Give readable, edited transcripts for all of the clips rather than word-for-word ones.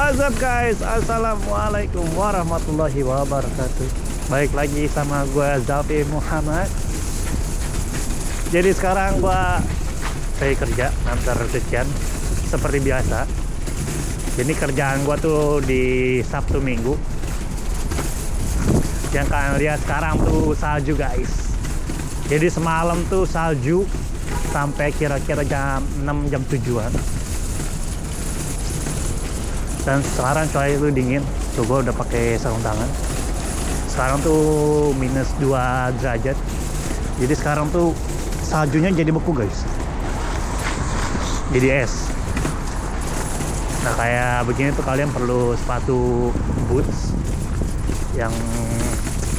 What's up guys, assalamualaikum warahmatullahi wabarakatuh. Baik lagi sama gue Zalfi Muhammad. Jadi sekarang gue kerja antar sekian seperti biasa. Jadi kerjaan gue tuh di Sabtu Minggu. Yang kalian lihat sekarang tuh salju guys. Jadi semalam tuh salju sampai kira-kira jam 6 jam 7-an. Dan sekarang cuaca itu dingin. Tuh gue udah pakai sarung tangan. Sekarang tuh minus 2 derajat. Jadi sekarang tuh saljunya jadi beku guys. Jadi es. Nah kayak begini tuh kalian perlu sepatu boots yang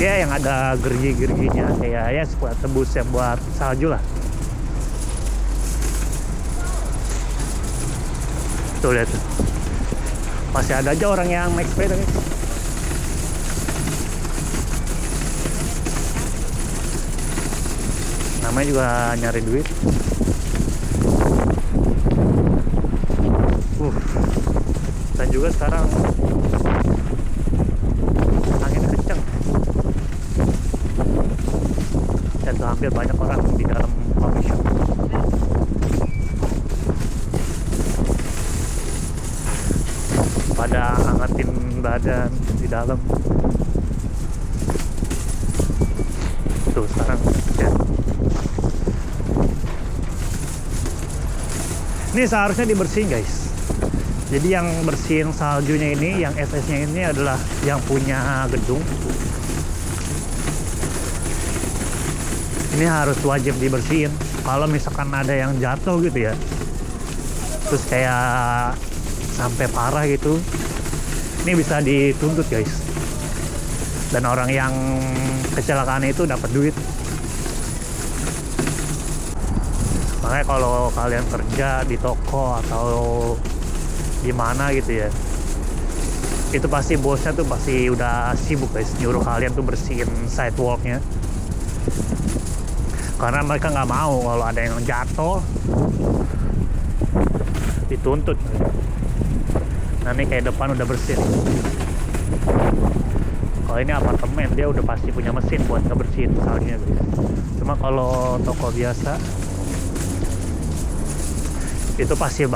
ya yang ada gerigi-geriginya, kayak ya sepatu boots yang buat salju lah. Tuh lihat tuh. Masih ada aja orang yang naik sepeda guys. Namanya juga nyari duit. Dan juga sekarang angin kencang. Dan tuh hampir banyak orang di dalam coffee shop. Pada hangatin badan di dalam. Tuh sekarang ya. Ini seharusnya dibersihin guys. Jadi yang bersihin saljunya ini, yang SS-nya ini adalah yang punya gedung. Ini harus wajib dibersihin. Kalau misalkan ada yang jatuh gitu ya, terus kayak sampai parah gitu, ini bisa dituntut guys. Dan orang yang kecelakaan itu dapat duit. Makanya kalau kalian kerja di toko atau di mana gitu ya, itu pasti bosnya tuh pasti udah sibuk guys, nyuruh kalian tuh bersihin sidewalknya. Karena mereka nggak mau kalau ada yang jatuh dituntut. Nah ini kayak depan udah bersih. Kalau ini apartemen dia udah pasti punya mesin buat ngebersihin saljunya guys. Cuma kalau toko biasa itu pasti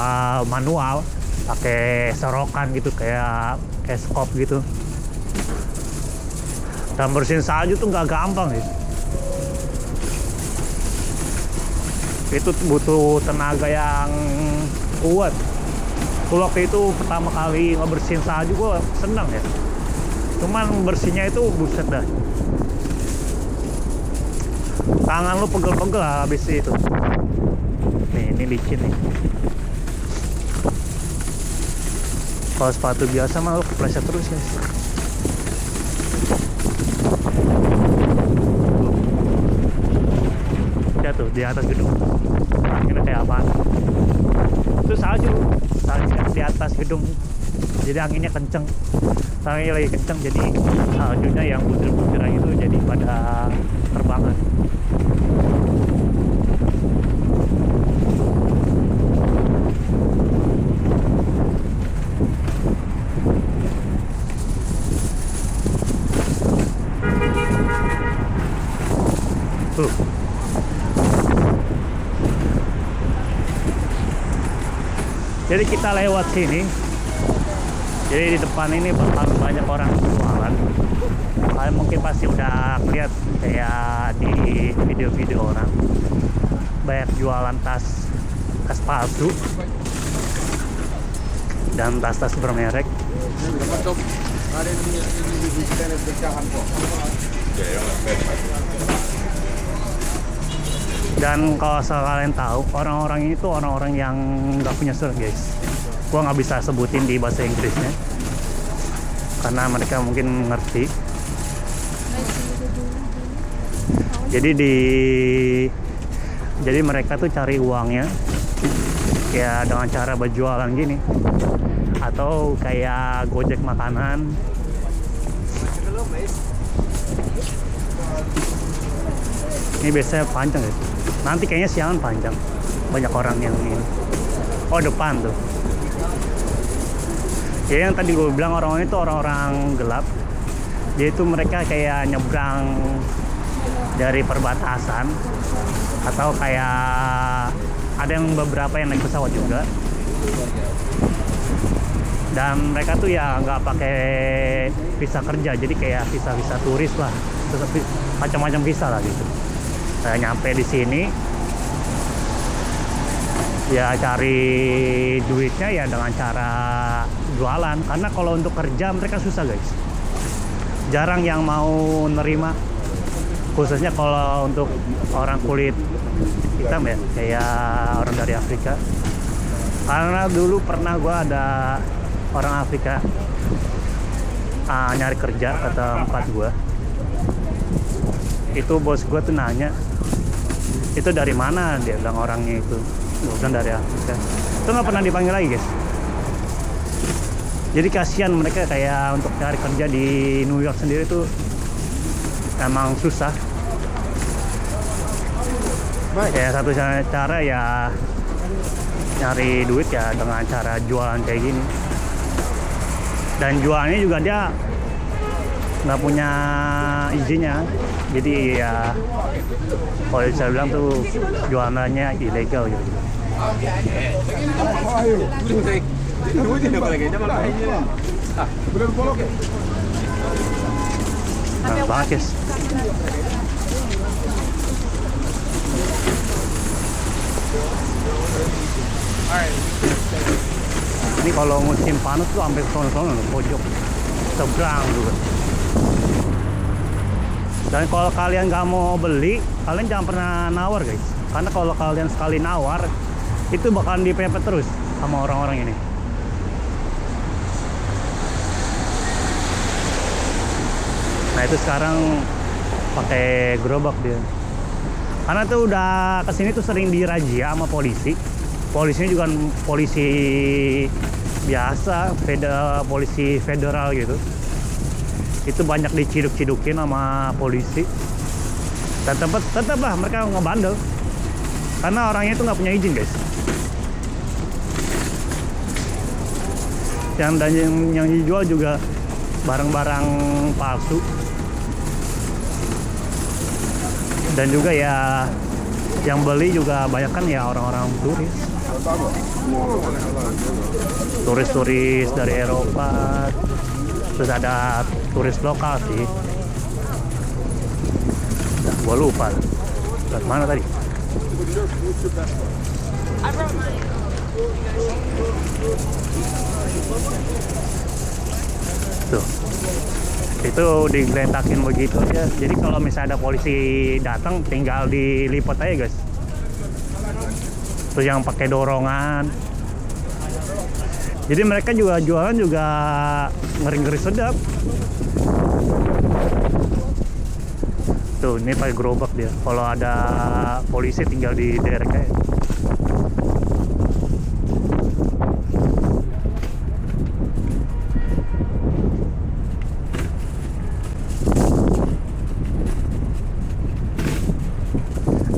manual, pakai sorokan gitu, kayak skop gitu. Dan bersihin salju tuh nggak gampang guys. Itu butuh tenaga yang kuat. Waktu itu pertama kali ngebersihin salju gue senang ya. Cuman bersihnya itu buset dah. Tangan lu pegel-pegel habis itu. Nih, ini licin nih. Kalau sepatu biasa mah lu kepleset terus guys. Lihat tuh di atas gedung. Ini kayak apaan? Itu salju di atas gedung. Jadi anginnya kenceng. Anginnya lagi kenceng, jadi saljunya yang butir-butiran itu jadi pada terbangan. Tuh. Jadi kita lewat sini. Jadi di depan ini bakal banyak orang jualan. Kalian mungkin pasti udah lihat kayak di video-video orang banyak jualan tas palsu dan tas-tas bermerek. Dan kalau kalian tahu, orang-orang itu orang-orang yang nggak punya surat guys. Gua nggak bisa sebutin di bahasa Inggrisnya karena mereka mungkin ngerti. Jadi mereka tuh cari uangnya ya dengan cara berjualan gini, atau kayak gojek makanan. Ini biasanya panjang guys. Nanti kayaknya siangan panjang. Banyak orang yang ini. Oh depan tuh. Ya yang tadi gue bilang orang-orang itu orang-orang gelap. Yaitu mereka kayak nyebrang dari perbatasan atau kayak ada yang beberapa yang naik pesawat juga. Dan mereka tuh ya nggak pakai visa kerja, jadi kayak visa turis lah, macam-macam visa lah gitu. Saya nyampe di sini ya cari duitnya ya dengan cara jualan, karena kalau untuk kerja mereka susah guys, jarang yang mau nerima, khususnya kalau untuk orang kulit hitam ya, kayak orang dari Afrika. Karena dulu pernah gue ada orang Afrika nyari kerja ke tempat gue, itu bos gue tuh nanya, itu dari mana? Dia bilang orangnya itu, gue bilang dari Afrika. Itu nggak pernah dipanggil lagi guys. Jadi kasihan mereka, kayak untuk cari kerja di New York sendiri tuh emang susah. Ya satu cara ya nyari duit ya dengan cara jualan kayak gini. Dan jualnya juga dia nggak punya izinnya, jadi ya kalau saya bilang tuh jualannya ilegal gitu. Nah, banget guys. Ini kalau musim panas tuh sampai sono-sono pojok seberang juga. Dan kalau kalian nggak mau beli, kalian jangan pernah nawar guys, karena kalau kalian sekali nawar itu bakalan dipepet terus sama orang-orang ini. Nah itu sekarang pakai gerobak dia, karena tuh udah kesini tuh sering dirazia sama polisi. Polisinya juga polisi biasa, polisi federal gitu. Itu banyak diciduk-cidukin sama polisi. Dan tetap lah mereka ngebandel, karena orangnya itu nggak punya izin guys. Yang dijual juga barang-barang palsu. Dan juga ya yang beli juga banyak kan ya orang-orang turis dari Eropa, terus ada turis lokal sih. Nah, gua lupa dari mana tadi. Tuh, itu digeletakin begitu aja. Jadi kalau misalnya ada polisi datang, tinggal dilipat aja guys. Terus yang pakai dorongan. Jadi mereka juga jualan juga ngeri-ngeri sedap. Tuh, ini pakai gerobak dia. Kalau ada polisi tinggal diderek aja.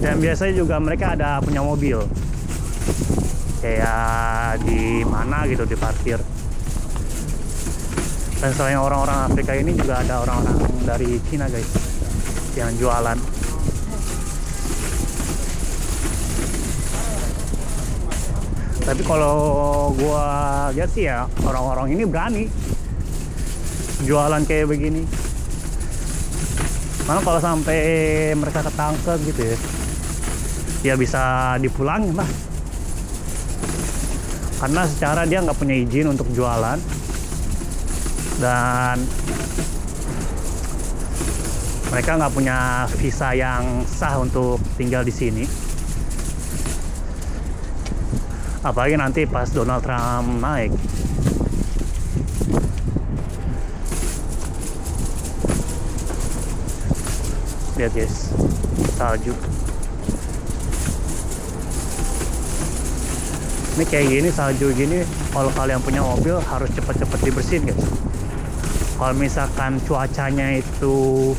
Dan biasanya juga mereka ada punya mobil, kayak di mana gitu diparkir. Dan selain orang-orang Afrika ini juga ada orang-orang dari Cina guys yang jualan. Tapi kalau gua lihat sih ya, orang-orang ini berani jualan kayak begini. Mana kalau sampai mereka ketangkep gitu ya bisa dipulangin lah. Karena secara dia nggak punya izin untuk jualan, dan mereka nggak punya visa yang sah untuk tinggal di sini. Apalagi nanti pas Donald Trump naik. Lihat guys, salju. Ini kayak gini, salju gini, kalau kalian punya mobil harus cepet-cepet dibersihin guys. Kalau misalkan cuacanya itu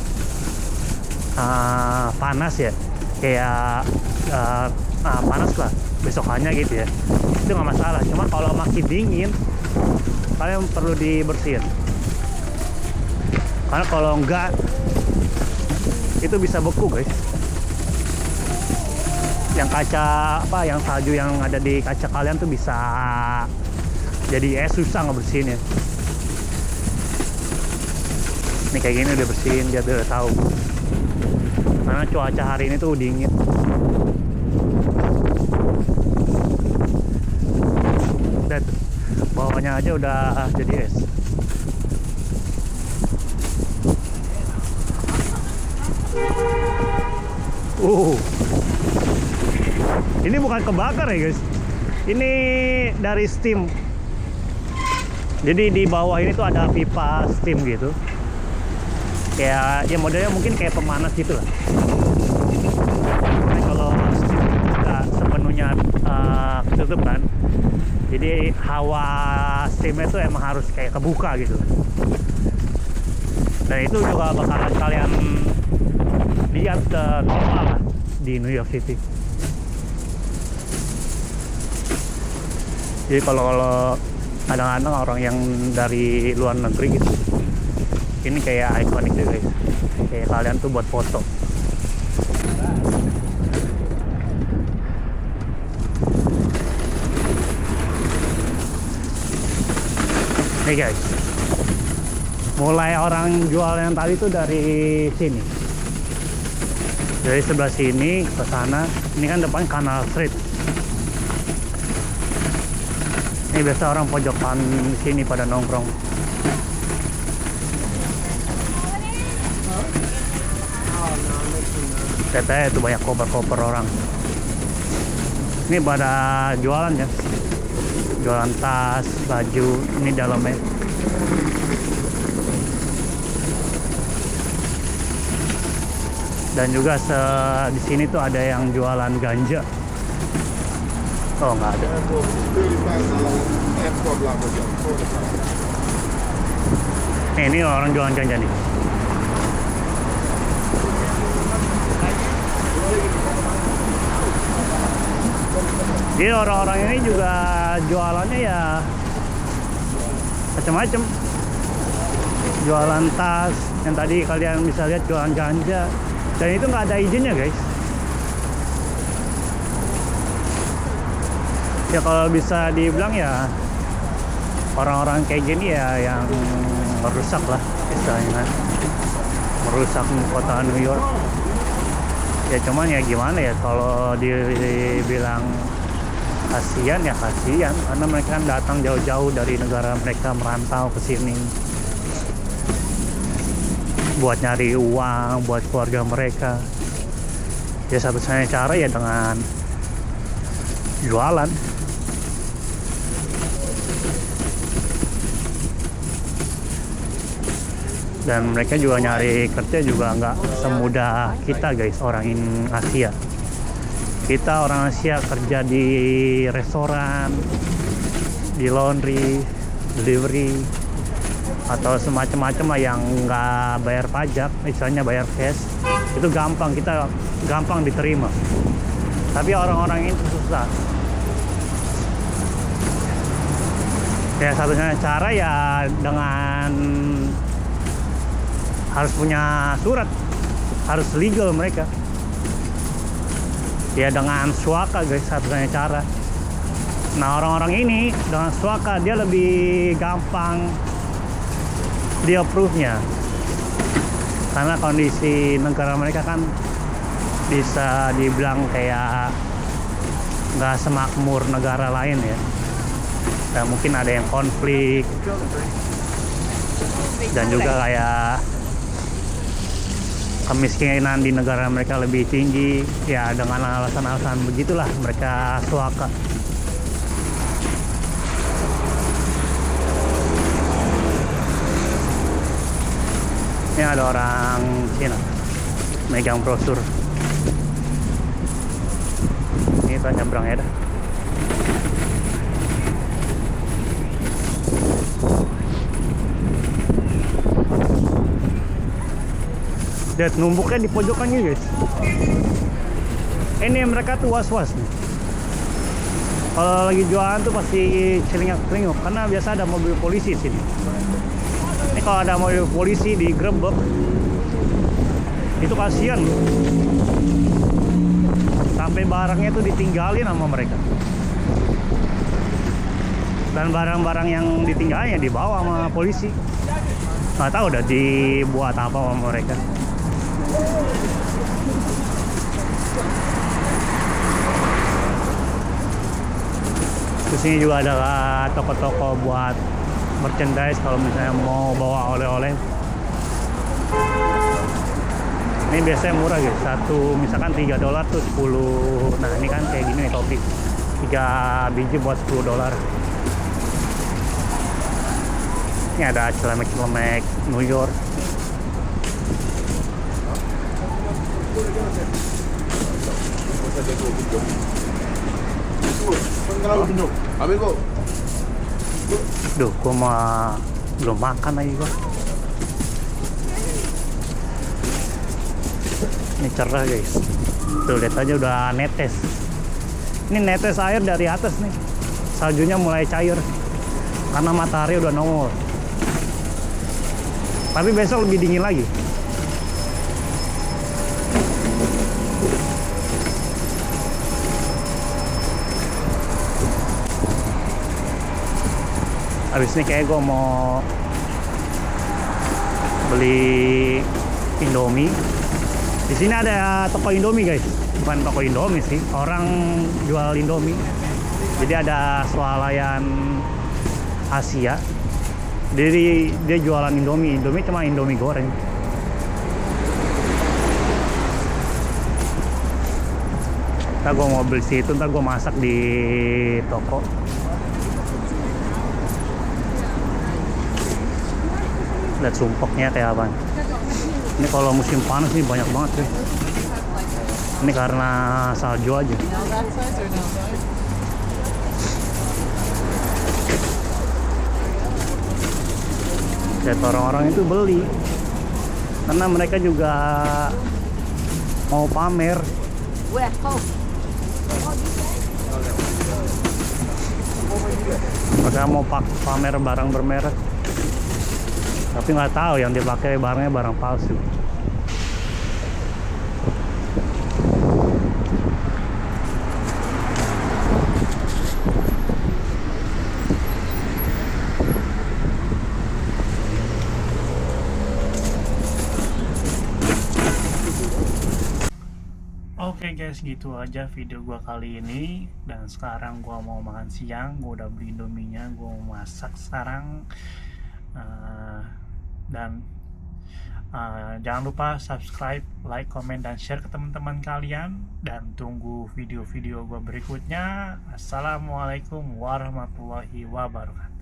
panas ya, kayak panas lah besokannya gitu ya, itu nggak masalah. Cuma kalau makin dingin kalian perlu dibersihin. Karena kalau enggak itu bisa beku guys. Yang kaca apa, yang salju yang ada di kaca kalian tuh bisa jadi susah ngebersihinnya. Ini kayak gini udah bersihin, dia udah tahu. Karena cuaca hari ini tuh dingin. Dan bawahnya aja udah jadi es. Ini bukan kebakar ya guys. Ini dari steam. Jadi di bawah ini tuh ada pipa steam gitu. Kayak ya modelnya mungkin kayak pemanas gitu lah. Tapi kalau steam nggak sepenuhnya ketutup kan. Jadi hawa steamnya tuh emang harus kayak kebuka gitu. Dan itu juga bakalan kalian lihat normal lah di New York City. Jadi kalau kadang-kadang orang yang dari luar negeri gitu, ini kayak ikonik deh guys. Kayak kalian tuh buat foto. Nih guys, mulai orang jual yang tadi tuh dari sini. Dari sebelah sini ke sana. Ini kan depan Canal Street. Ini biasa orang pojokan di sini pada nongkrong. Katanya itu banyak koper-koper orang. Ini pada jualan ya. Jualan tas, baju. Ini dalamnya. Dan juga di sini tuh ada yang jualan ganja. Oh, nggak ada. Ini orang jualan ganja nih. Jadi orang-orang ini juga jualannya ya macam-macam. Jualan tas, yang tadi kalian bisa lihat jualan ganja. Dan itu nggak ada izinnya guys. Ya kalau bisa dibilang ya orang-orang kayak gini ya yang merusak lah istilahnya, merusak kota New York. Ya cuman ya gimana ya, kalau dibilang kasihan ya kasihan, karena mereka kan datang jauh-jauh dari negara mereka, merantau ke sini buat nyari uang buat keluarga mereka. Ya satu-satunya cara ya dengan jualan. Dan mereka juga nyari kerja juga nggak semudah kita guys, orang Asia. Kita orang Asia kerja di restoran, di laundry, delivery, atau semacam-macam lah yang nggak bayar pajak, misalnya bayar cash, itu gampang, kita gampang diterima. Tapi orang-orang ini susah. Ya satunya cara ya dengan harus punya surat, harus legal mereka. Ya dengan suaka guys, satu-satunya cara. Nah orang-orang ini dengan suaka dia lebih gampang di approve-nya, karena kondisi negara mereka kan bisa dibilang kayak nggak semakmur negara lain ya. Dan mungkin ada yang konflik, dan juga kayak kemiskinan di negara mereka lebih tinggi. Ya dengan alasan-alasan begitulah mereka suaka. Ini ada orang Cina megang brosur. Ini kita nyebrang ya dah. Lihat numpuknya di pojokannya guys. Ini mereka tuh was-was nih. Kalau lagi jualan tuh pasti celingak-celinguk karena biasa ada mobil polisi di sini. Ini kalau ada mobil polisi digerebek, itu kasihan. Sampai barangnya tuh ditinggalin sama mereka. Dan barang-barang yang ditinggalnya dibawa sama polisi. Nggak tahu udah dibuat apa sama mereka. Terus ini juga ada toko-toko buat merchandise kalau misalnya mau bawa oleh-oleh. Ini biasanya murah guys, satu misalkan $3 tuh 10. Nah ini kan kayak gini nih topi, 3 biji buat $10. Ini ada celemek-celemek New York. Duh, gua mah belum makan lagi gua. Ini cerah guys. Tuh lihat aja udah netes. Ini netes air dari atas nih. Saljunya mulai cair karena matahari udah nongol. Tapi besok lebih dingin lagi. Habis ini kayak gue mau beli Indomie. Di sini ada toko Indomie guys, bukan toko Indomie sih, orang jual Indomie. Jadi ada swalayan Asia. Jadi dia jualan Indomie cuma Indomie goreng. Ntar gue mau beli situ, ntar gue masak di toko. Lihat sumpoknya kayak apa. Ini kalau musim panas nih banyak banget sih. Ini karena salju aja. Lihat orang-orang itu beli karena mereka juga mau pamer. Mereka mau pamer barang bermerek, tapi nggak tahu yang dipakai barangnya barang palsu. Oke guys, gitu aja video gua kali ini. Dan sekarang gua mau makan siang. Gua udah beli Indominya, gua mau masak sekarang. Dan jangan lupa subscribe, like, komen, dan share ke teman-teman kalian. Dan tunggu video-video gua berikutnya. Assalamualaikum warahmatullahi wabarakatuh.